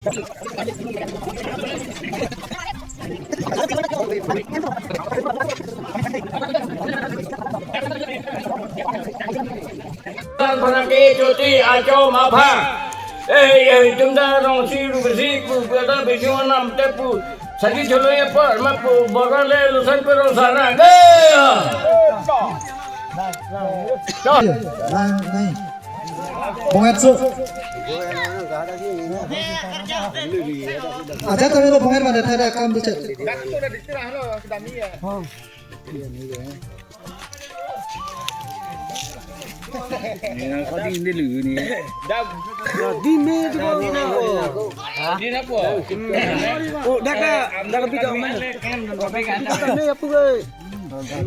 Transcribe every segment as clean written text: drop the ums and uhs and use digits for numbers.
Penangki cuti aco mabha. Chúng ta rong si kita bisu nam tepu. Sagi cholo ya par mapu borale lusan pero sana. 봉해수 아자 타면은 봉해만 돼 타다 깜도 쳐 có đi đi lử nè đi mê cho con đi nào đắc bị đâu mà mê apa ơi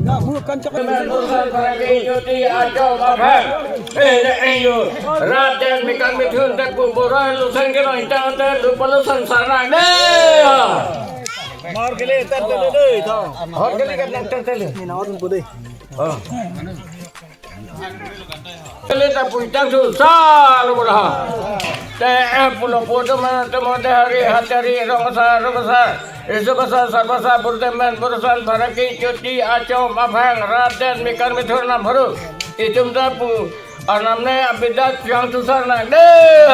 nak bukan cakap Penangki cuti aco mabha. Ayo raden mikan mithun tepu borale lusan kero intang te lupalusan sana. मार के ले तर चले दे तो और के लिए करना चले ni nak orang putih Kali tak punya susah lu dah. Teh pulau pulau mana temu hari rasa. Isu besar besar berteman berusaha baraki cuti aco mabhang raden mikan mithun nam baru. Itu tapu anamne abidat yang susah nak deh.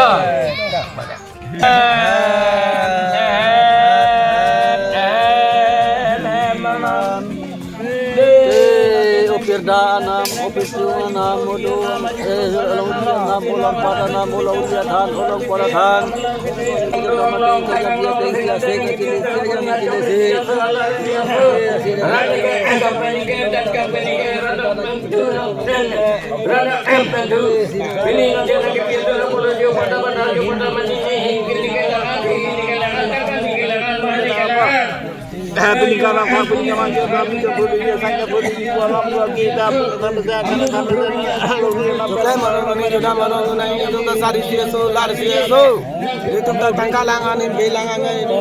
Kirdanam, opisuanam, muduam, laudianam, ulam padanam, ulaudiatan, ulam padathan. Ulam kerja dia sehingga peninggalan peninggalan kami terbunuh sangat berdiwa Allah kita berbesar kita mana sudah mana itu kita sari sieso lari sieso itu kita tangkalangan ini bilangan itu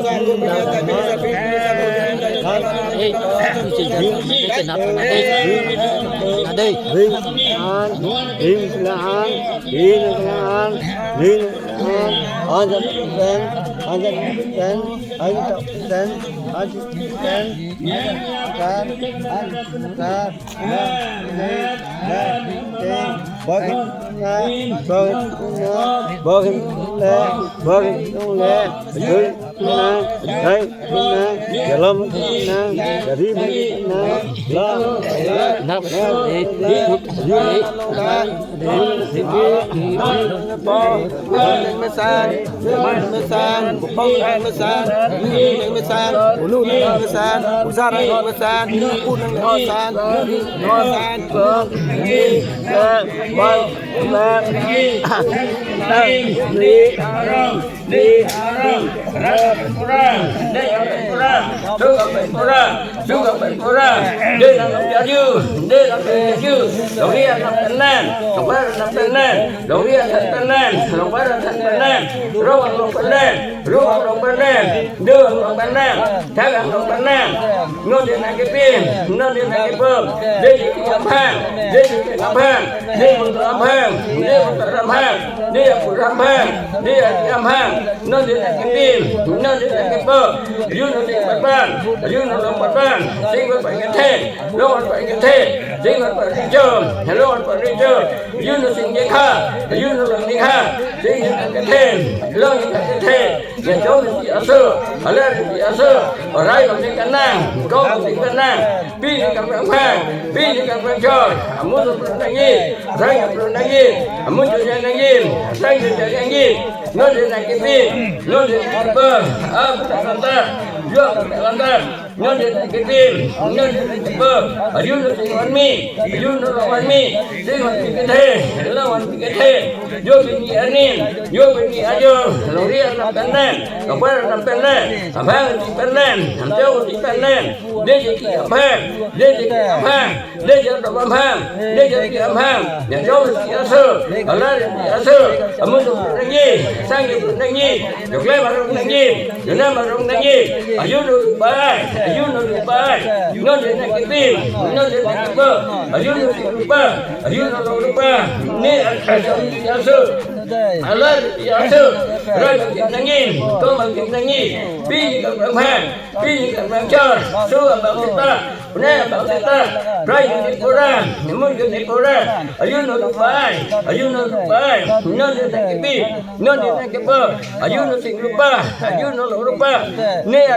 Allah Yasu, Rai Nangi, Công Bằng Nangi, Pi Bằng Hàng, Pi Bằng Chơ, Su Bằng Tata, Nè Bằng Tata, Rai Nipura, Mun Nipura, Ayuno Pai, Ayuno Pai, Non Pi, Non Nipur, Ayuno Singrupa, Ayuno Lupa, Nè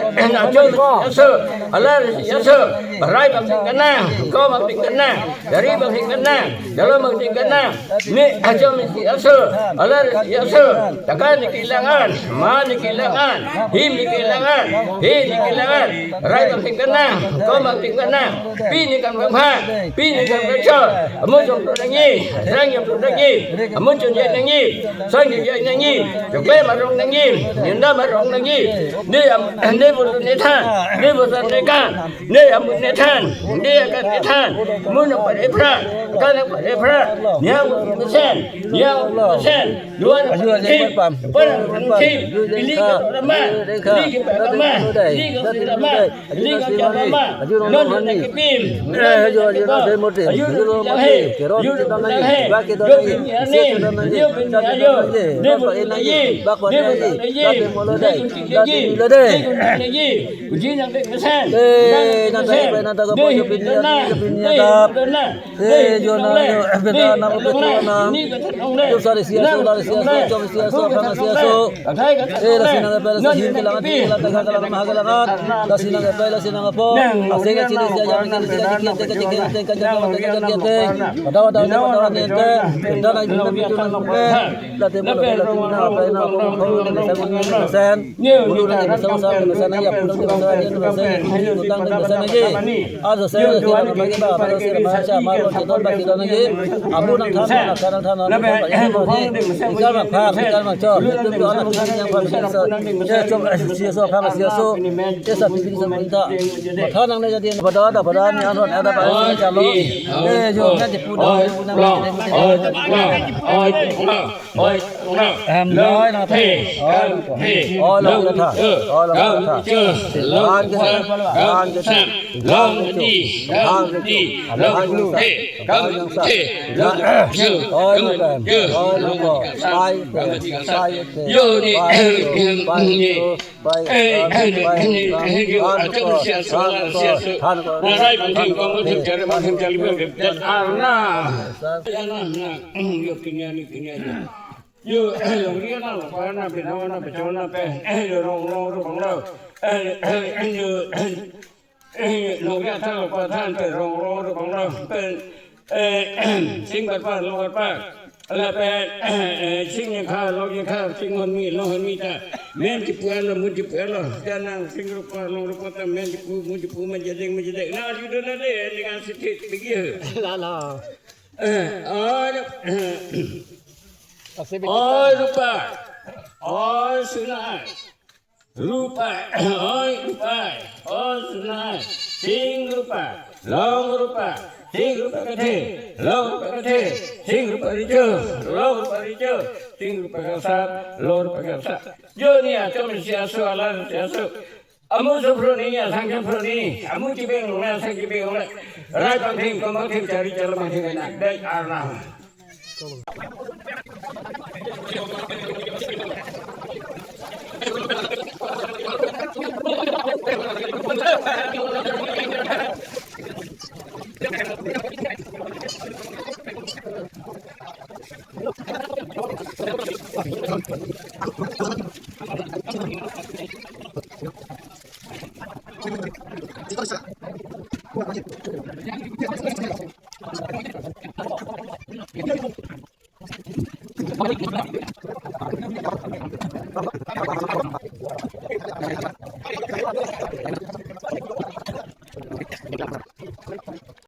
Yasu, Allah Yasu, Rai Bằng Kanang, Công Bằng Kanang, Dari Bằng Kanang, Dalam Bằng Kanang, Nè Ajam Yasu, Allah Yasu, Takkan kailangan, mani kailangan, him kailangan, he kailangan, rai bằng kanang, có bằng kanang, pi ni kan bangha, pi ni kan baca, amun jom tu nangi, sang jom tu nangi, amun jom je nangi, sang je nangi, jombe marong nangi, nyenda marong nangi, ni bulu nethan, ni bulu nekan, ni amun nethan, ni akan nethan, mun apa epra, kan apa epra, yang persen, dua Yo ria na pa na pe na pe chona pe rong rong lo lo ya tha pa than pe rong rong lo pe sing pa lo pa la pe sing kha lo kha sing hon mi ta men ti pu la mu ti pu la dan sing ro pa lo pa ta men ti pu mu ti pu ma je deng na ju na de ni kan sit bigi la Oi rupa, oi sunai, rupa, oi rupa, oi sunai, sing rupa, long rupa, sing rupa kate, long rupa kate, sing rupa rijo, long rupa rijo, sing rupa kasar, long rupa kasar. Jo ni acam siasu alam siasu. Amu seproni ya sang seproni, amu cibeng luna sang cibeng luna. Rai pangting kembang cari jalan macam enak, dai arnah.